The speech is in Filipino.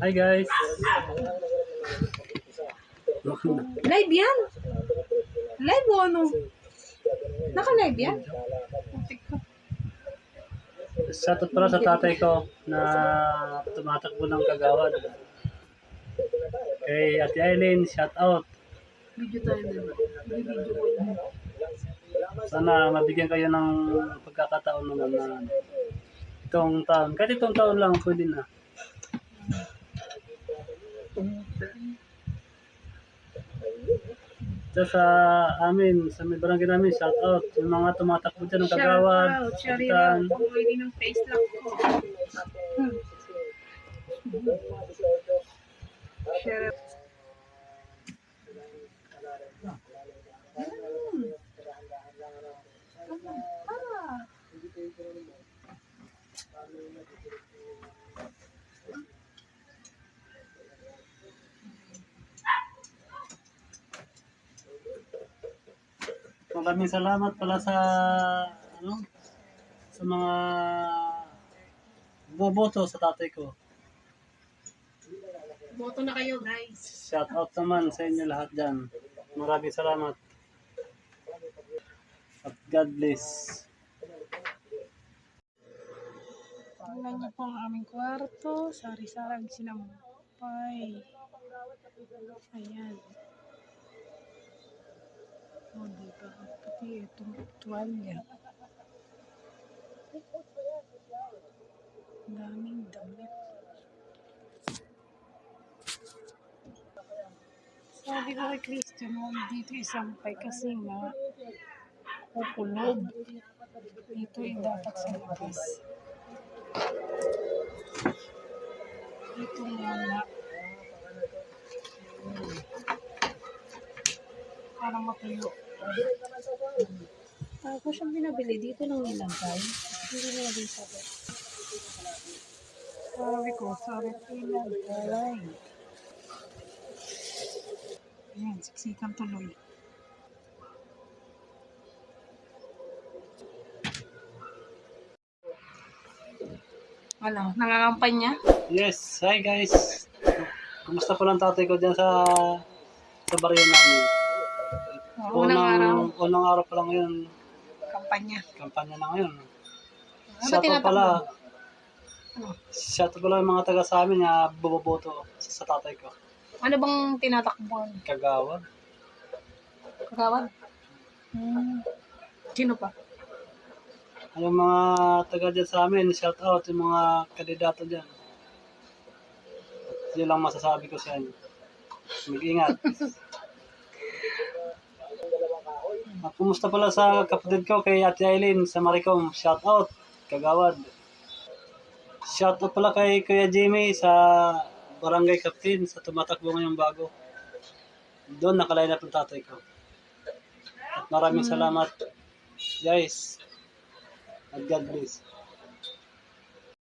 Hi guys. Live yan? Live o ano? Naka-live yan? Shoutout pala sa tatay ko na tumatakbo ng kagawad. Kay Ate Eileen, shoutout. Video tayo din. Video ko yun. Sana mabigyan kayo ng pagkakataon naman na itong taon. Kahit itong taon lang, pwede na. Ito sa amin, sa may barangay namin, shoutout. Yung mga tumatakbo dyan ng kagawad. Shoutout. Shoutout. Pumili ng face lock ko. Shoutout. Maraming salamat pala sa sa mga boboto sa tatay ko. Boto na kayo, guys. Shout out naman sa inyo lahat dyan. Maraming salamat. At God bless. Tingnan niyo po ang aming kwarto. Sari-sarang sinampay. Ayan. O, diba? Pati itong tuwalya. Daming damit. Sabi ko kay Christian, huwag dito isampay kasi nga kukulob. Dito ay dapat sa labas. Dito muna. Para matuyo. Ako siyang binabili. Dito lang nilagay. Hindi nilagay sa bed. Sabi ko, sarap nilagay. Ayan, siksikan tuloy. Ano, nangangampanya? Yes, hi guys. Kumusta po lang tatay ko dyan sa baryo namin? Unang araw pa lang ngayon. Kampanya. Kampanya na ngayon. Ano ba tinatakbo? Shoutout pala yung mga taga sa amin na buboboto sa tatay ko. Ano bang tinatakbuhan? Kagawad. Kagawad? Sino pa? Yung mga taga dyan sa amin, shoutout yung mga kandidato dyan. Yun lang masasabi ko sa inyo. Mag-ingat. Kumusta pala sa kapatid ko kay Ate Eileen sa Maricom, shoutout, kagawad. Shoutout pala kay Kuya Jimmy sa Barangay Captain sa tumatakbo ngayong bago. Doon nakaline up ng tatay ko. At maraming salamat guys. At God bless.